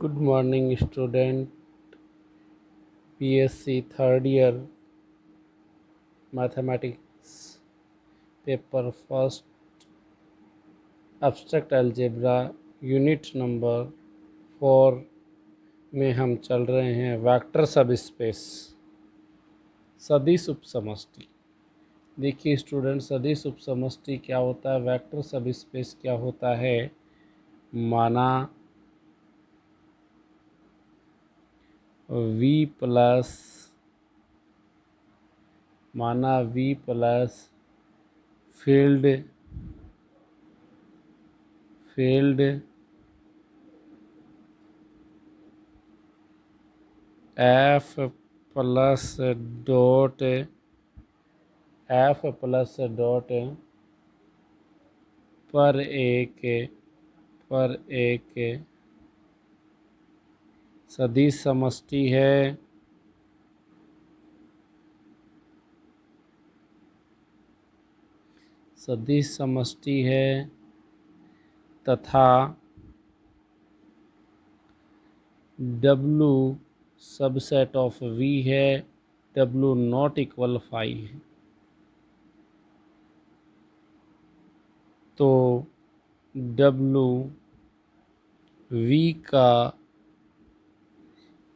Good morning, student. BSc third year mathematics paper first abstract algebra unit number 4 में हम चल रहे हैं वेक्टर सब स्पेस सदिश उपसमष्टि। देखिए स्टूडेंट, सदिश उपसमष्टि क्या होता है, वेक्टर सब स्पेस क्या होता है। माना V plus field F plus dot पर एक सदिश समष्टि है तथा W सबसेट ऑफ V है, W नॉट इक्वल 5 है। तो W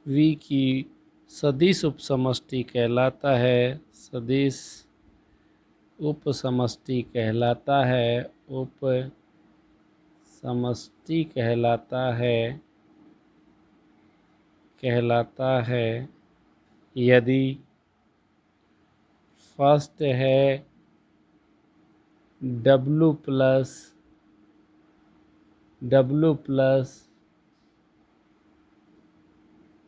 V की सदिश उपसमष्टि कहलाता है, यदि फर्स्ट है W प्लस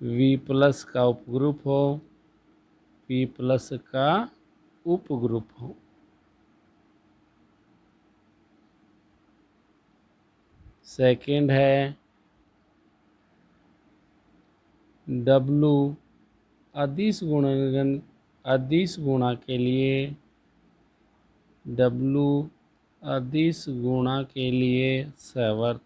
V प्लस का उपग्रुप हो, सेकंड है W अदिश गुणा के लिए सवर्त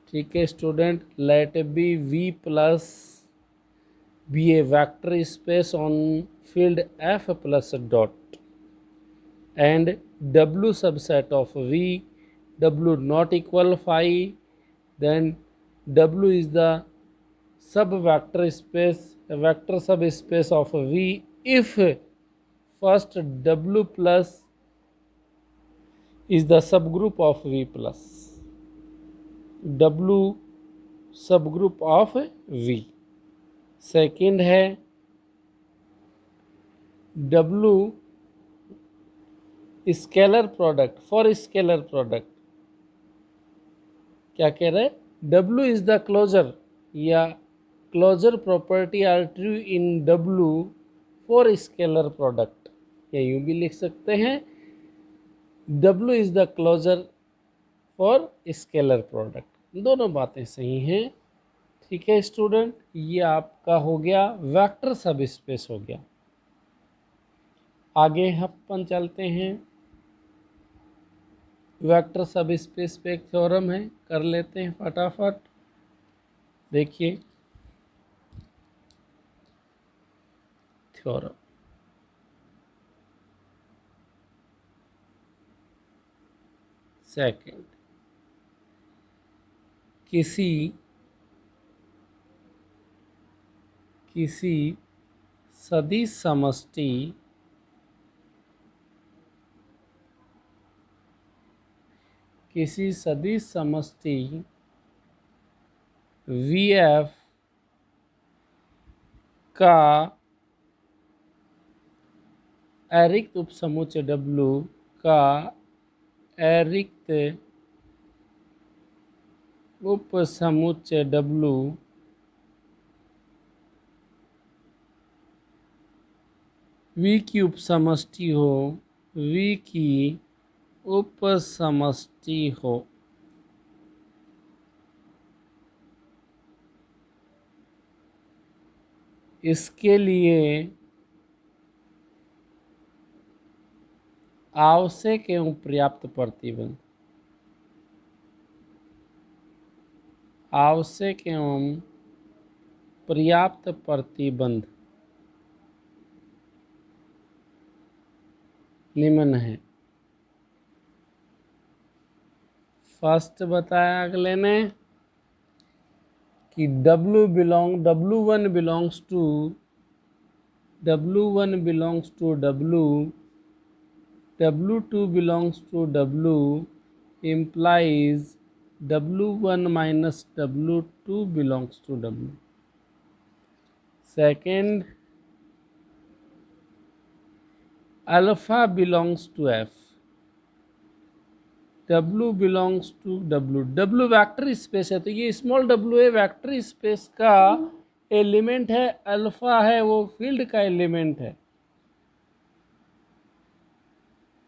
ठीक है student. Let be V plus be a vector space on field F plus dot and W subset of V, W not equal 5, then W is the vector subspace of V if first W plus is the subgroup of V plus, W subgroup of V। Second है W scalar product for scalar product. क्या कह रहे हैं, W is the closure या closure property are true in W for scalar product, या यूं भी लिख सकते हैं W is the closure for scalar product. दोनों बातें सही हैं। ठीक है स्टूडेंट, ये आपका हो गया वेक्टर सब स्पेस हो गया। आगे अपन चलते हैं, वेक्टर सब स्पेस पे एक थ्योरम है, कर लेते हैं फटाफट। देखिए थ्योरम, सेकंड, किसी सदिश समष्टि VF का अरिक्त उपसमुच्चय W का अरिक्त उपसमुच्चय W V की उपसमष्टि हो, इसके लिए आवश्यक एवं पर्याप्त प्रतिबंध, आवश्यक एवं पर्याप्त प्रतिबंध निम्न है। फर्स्ट बताया अगले ने कि W1 belongs to W2 belongs to W implies W1 minus W2 belongs to W. Second, alpha belongs to F. W belongs to W. W vector space है, तो ये स्मॉल w है वेक्टर स्पेस का element है, alpha है वो field का element है,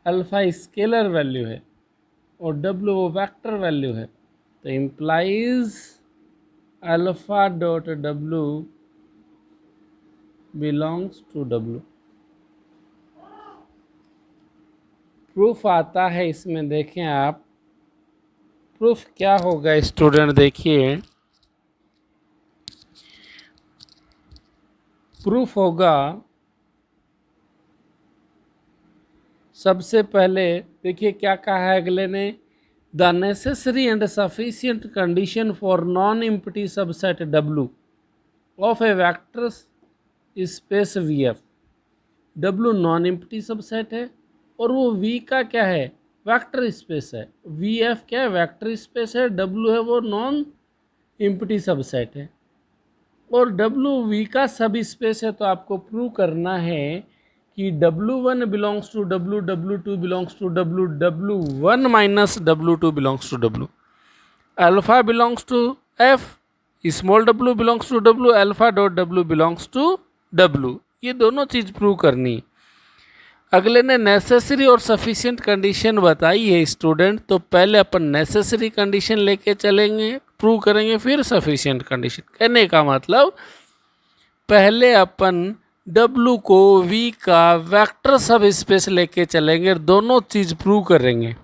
अल्फा स्केलर वैल्यू है और W वो वेक्टर वैल्यू है, तो implies alpha dot W belongs to W। Proof आता है इसमें, देखें आप प्रूफ क्या होगा स्टूडेंट, देखिए प्रूफ होगा सबसे पहले, देखिए क्या कहा है अगले ने, the necessary and sufficient condition for non empty subset W of A vector space VF। W non empty subset है और वो V का क्या है, वेक्टर स्पेस है, VF क्या है, वेक्टर स्पेस है, W है वो नॉन एम्प्टी सबसेट है और W V का सब स्पेस है। तो आपको प्रूव करना है कि W1 belongs to W, W2 belongs to W, W1 minus W2 belongs to W, alpha belongs to F, small w belongs to W, alpha dot W belongs to W। ये दोनों चीज़ prove करनी। अगले ने necessary और sufficient condition बताई है student, तो पहले अपन नेसेसरी कंडीशन लेके चलेंगे, प्रूव करेंगे, फिर सफिशिएंट कंडीशन। कहने का मतलब पहले अपन W को V का वेक्टर सब स्पेस लेके चलेंगे, दोनों चीज़ प्रूव करेंगे,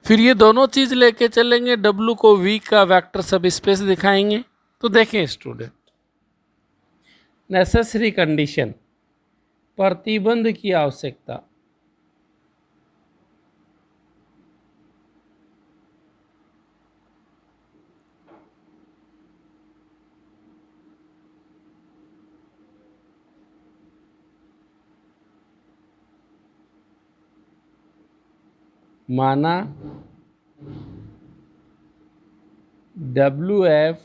फिर ये दोनों चीज़ लेके चलेंगे, W को V का वेक्टर सब स्पेस दिखाएंगे। तो देखें स्टूडेंट, नेसेसरी कंडीशन, प्रतिबंध की आवश्यकता, माना WF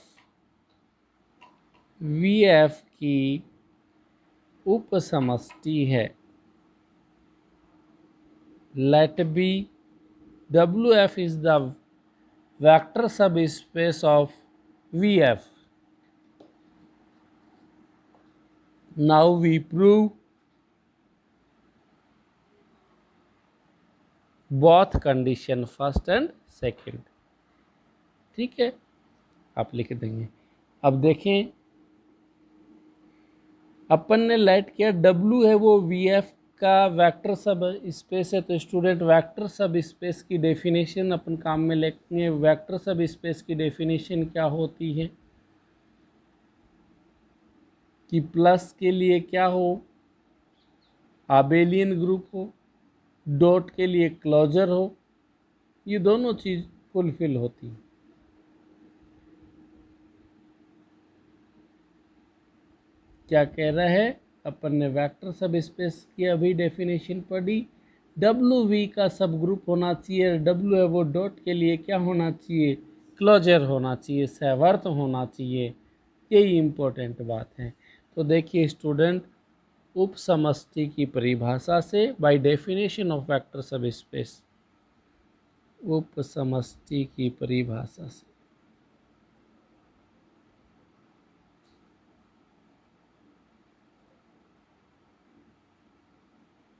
VF की उपसमष्टि है, let be WF is the vector subspace of VF। Now we prove both condition first and second. ठीक है, आप लिख देंगे। अब देखें, अपन ने लेट किया W है वो VF का वेक्टर सब स्पेस है, तो स्टूडेंट वेक्टर सब स्पेस की डेफिनेशन अपन काम में लेंगे। वेक्टर सब स्पेस की डेफिनेशन क्या होती है कि प्लस के लिए क्या हो, आबेलियन ग्रुप हो, डॉट के लिए क्लोजर हो, ये दोनों चीज़ फुलफिल होती है। क्या कह रहा है, अपन ने वेक्टर सब स्पेस की अभी डेफिनेशन पढ़ी, W का सब ग्रुप होना चाहिए, W है वो डॉट के लिए क्या होना चाहिए, क्लोजर होना चाहिए, सहवर्त होना चाहिए, यही इम्पोर्टेंट बात है। तो देखिए स्टूडेंट, उपसमष्टि की परिभाषा से, by definition of vector subspace, उपसमष्टि की परिभाषा से,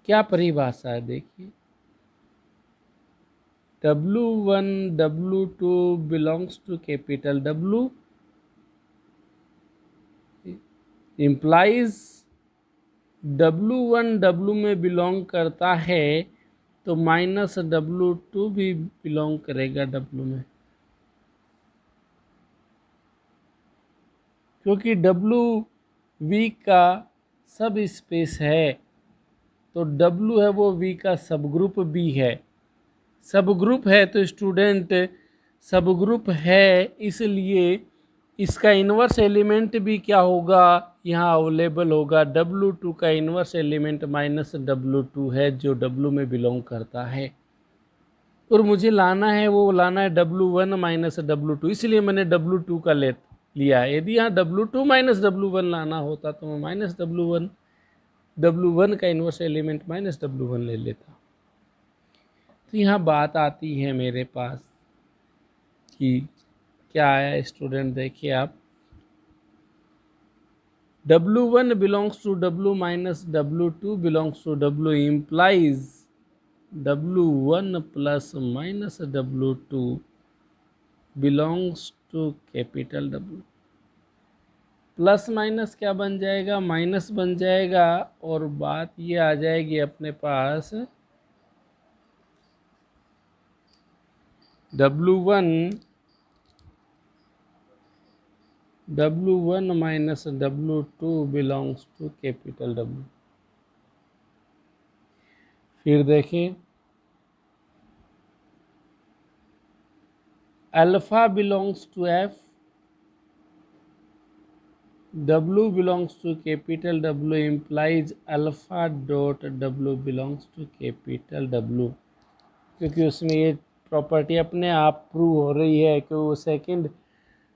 क्या परिभाषा है देखिए, W1 W2 belongs to capital W implies W1 W में बिलोंग करता है, तो -W2 भी बिलोंग करेगा W में, क्योंकि W V का सब स्पेस है, तो W है वो V का सब ग्रुप भी है। सब ग्रुप है तो स्टूडेंट सब ग्रुप है, इसलिए इसका इन्वर्स एलिमेंट भी क्या होगा, यहाँ अवेलेबल होगा। W2 का इन्वर्स एलिमेंट -W2 है जो W में बिलोंग करता है, और मुझे लाना है वो लाना है W1 -W2, इसलिए मैंने W2 का लिया है। यदि यहाँ W2 -W1 लाना होता तो मैं W1 का इन्वर्स एलिमेंट -W1 ले लेता। तो यहाँ बात आती है मेरे पास कि क्या आया स्टूडेंट, देखिए आप, W1 belongs to W minus W2 belongs to W implies W1 plus minus W2 belongs to capital W। Plus minus क्या बन जाएगा, माइनस बन जाएगा, और बात ये आ जाएगी अपने पास W1 minus W2 belongs to capital W। फिर देखिए, alpha belongs to F, W belongs to capital W implies alpha dot W belongs to capital W, क्योंकि उसमें ये प्रॉपर्टी अपने आप प्रूव हो रही है कि वो सेकंड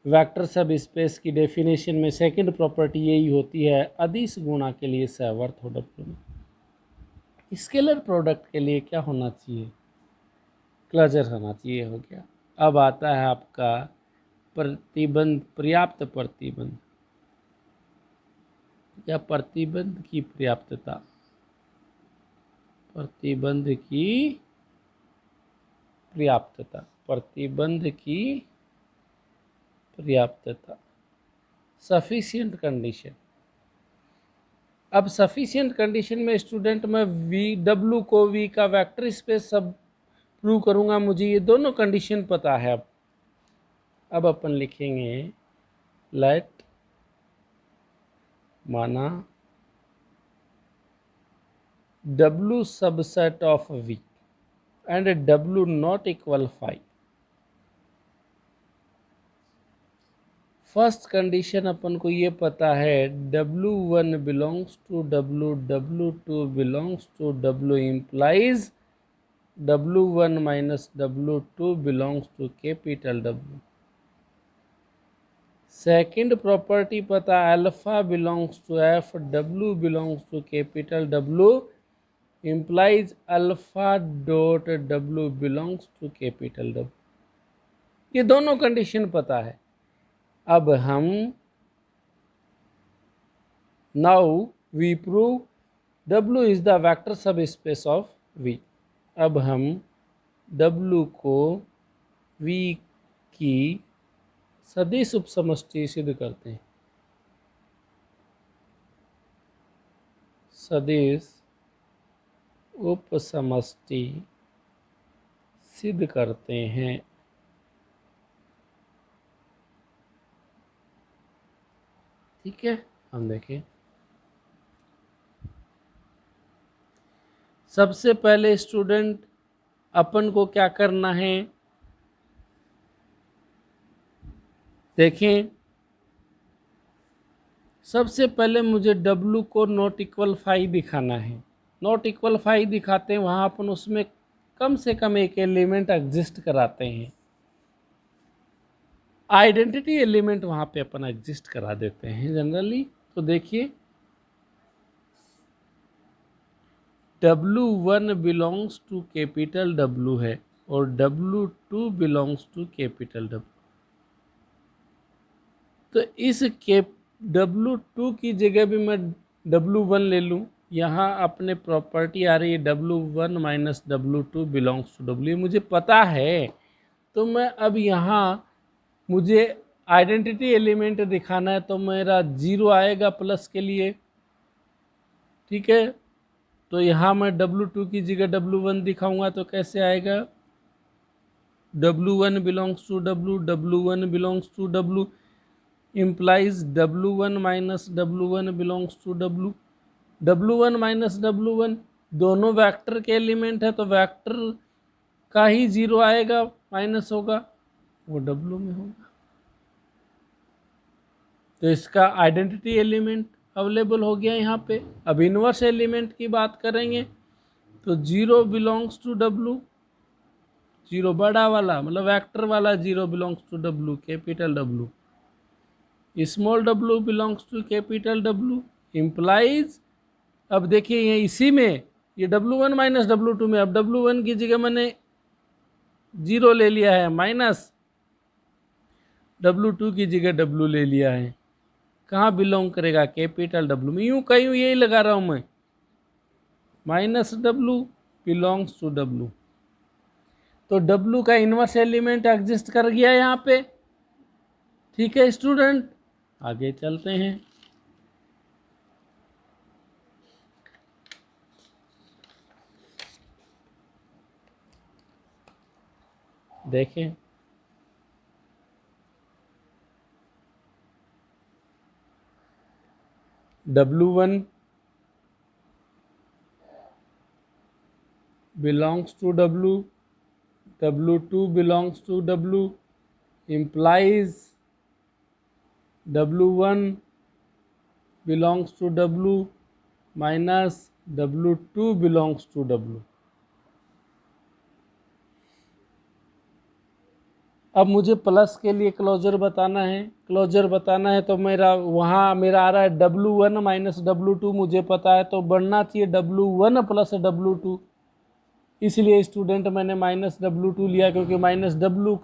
वेक्टर सब स्पेस की डेफिनेशन में सेकंड प्रॉपर्टी यही होती है, अदिश गुणा के लिए सवर्त हो W में। स्केलर प्रोडक्ट के लिए क्या होना चाहिए, क्लोजर होना चाहिए, हो गया। अब आता है आपका प्रतिबंध, पर्याप्त प्रतिबंध या प्रतिबंध की पर्याप्तता, प्रतिबंध की पर्याप्तता, प्रतिबंध की पर्याप्तता, सफिशिएंट कंडीशन। अब सफिशिएंट कंडीशन में स्टूडेंट मैं W को V का वेक्टर स्पेस सब प्रूव करूंगा, मुझे ये दोनों कंडीशन पता है। अब अपन लिखेंगे लेट माना W subset of V and W not equal 5। First condition अपन को ये पता है W1 belongs to W, W2 belongs to W implies W1 minus W2 belongs to capital W। Second property पता, alpha belongs to F, W belongs to capital W implies alpha dot W belongs to capital W। ये दोनों condition पता है। अब हम now we prove W is the vector subspace of V। अब हम W को V की सदिश उपसमष्टि सिद्ध करते हैं, सदिश उपसमष्टि सिद्ध करते हैं। ठीक है, हम देखें। सबसे पहले स्टूडेंट अपन को क्या करना है, देखें। सबसे पहले मुझे W को नॉट इक्वल 5 दिखाना है। नॉट इक्वल 5 दिखाते हैं, वहाँ अपन उसमें कम से कम एक एलिमेंट एग्जिस्ट कराते हैं, आइडेंटिटी एलिमेंट वहाँ पे अपन एग्जिस्ट करा देते हैं जनरली। तो देखिए W1 belongs to capital W है और W2 belongs to capital W। तो इस W2 की जगह भी मैं W1 ले लूँ, यहाँ अपने प्रॉपर्टी आ रही है W1 minus W2 belongs to W, मुझे पता है। तो मैं अब यहाँ मुझे आइडेंटिटी एलिमेंट दिखाना है, तो मेरा 0 आएगा प्लस के लिए, ठीक है। तो यहाँ मैं W2 की जगह W1 दिखाऊंगा तो कैसे आएगा, W1 belongs to W, W1 belongs to W implies W1 minus W1 belongs to W, W1 minus W1 दोनों वेक्टर के एलिमेंट है तो वेक्टर का ही जीरो आएगा, माइनस होगा, वो W में होगा। तो इसका आइडेंटिटी एलिमेंट अवेलेबल हो गया यहाँ पे। अब इन्वर्स एलिमेंट की बात करेंगे तो zero belongs to W, zero बड़ा वाला मतलब वेक्टर वाला zero belongs to W, capital W, small w belongs to capital W implies, अब देखिए ये इसी में ये W1 माइनस W2 में, अब W1 की जगह मैंने जीरो ले लिया है, माइनस W2 की जगह W ले लिया है, कहाँ बिलोंग करेगा, कैपिटल W में, यूं कहीं यही लगा रहा हूं मैं, minus W belongs to W, तो W का इन्वर्स एलिमेंट एग्जिस्ट कर गया यहाँ पे। ठीक है स्टूडेंट, आगे चलते हैं। देखें W1 belongs to W, W2 belongs to W implies W1 belongs to W minus W2 belongs to W। अब मुझे प्लस के लिए क्लोजर बताना है, क्लोजर बताना है तो मेरा वहाँ मेरा आ रहा है W1 माइनस W2, मुझे पता है तो बढ़ना चाहिए W1 प्लस W2, इसलिए स्टूडेंट मैंने माइनस W2 लिया क्योंकि माइनस W2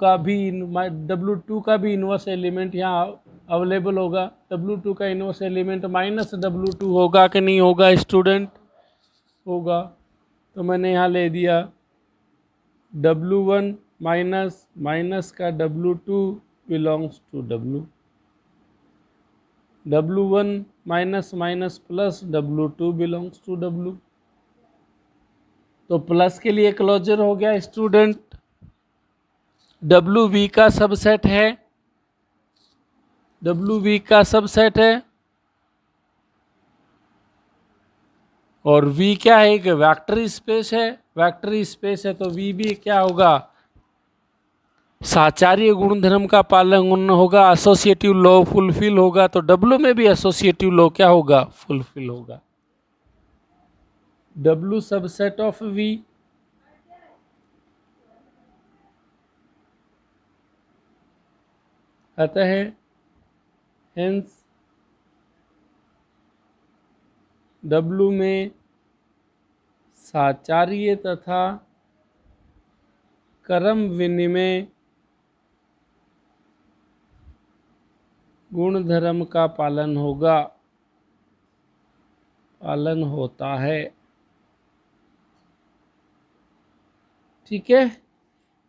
का भी इन्वर्स एलिमेंट यहाँ अवेलेबल होगा। W2 का इन्वर्स एलिमेंट माइनस W2 होगा कि नहीं होगा स्टूडेंट, होगा, तो मैंने यहाँ ले दिया W1 माइनस माइनस का W2 belongs to W, W1 minus minus plus W2 belongs to W, तो प्लस के लिए क्लोजर हो गया स्टूडेंट, WV का सबसेट है, WV का सबसेट है, और V क्या है, एक वेक्टर स्पेस है, वेक्टर स्पेस है तो V भी क्या होगा, साचार्य गुणधर्म का पालन होगा, एसोसिएटिव लॉ फुलफिल होगा, तो W में भी एसोसिएटिव लॉ क्या होगा, फुलफिल होगा। W सबसेट ऑफ V, अतः हेंस W में साचार्य तथा क्रम विनिमय गुणधर्म का पालन होगा, पालन होता है। ठीक है,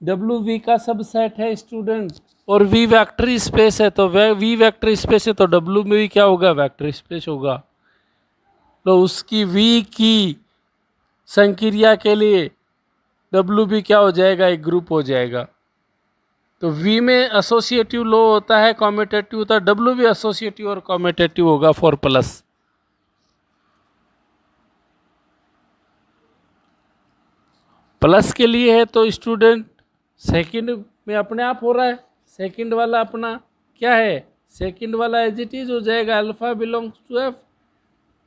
W V का सबसेट है स्टूडेंट, और V वेक्टर स्पेस है, तो V वेक्टर स्पेस है तो W में भी क्या होगा, वेक्टर स्पेस होगा, तो उसकी V की संक्रिया के लिए W भी क्या हो जाएगा, एक ग्रुप हो जाएगा। तो V में एसोसिएटिव लो होता है, कॉम्यूटेटिव होता है, W भी एसोसिएटिव और कॉम्यूटेटिव होगा फॉर प्लस। प्लस के लिए है तो स्टूडेंट सेकंड में अपने आप हो रहा है, सेकंड वाला अपना क्या है, सेकंड वाला एज इट इज हो जाएगा, alpha belongs to F,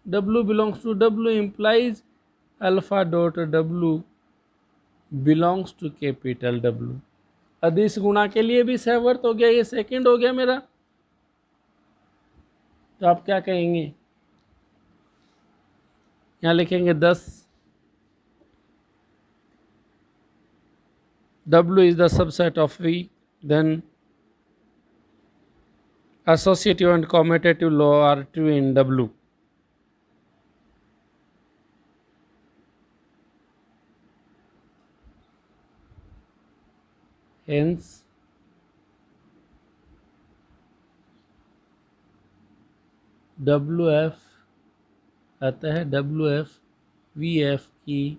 W belongs to W implies alpha dot W belongs to capital W। अदिश गुणा के लिए भी सहवर्त हो गया, ये सेकंड हो गया मेरा, तो आप क्या कहेंगे, यहाँ लिखेंगे 10, W is the subset of V, then associative and commutative law are true in W. Hence WF, अतः WF वी एफ की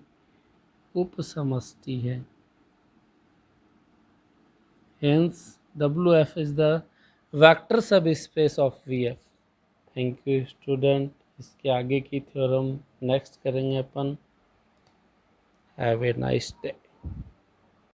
उपसमष्टि है। Hence W F is the vector subspace of V F. Thank you student. इसके आगे की theorem next करेंगे अपन। Have a nice day.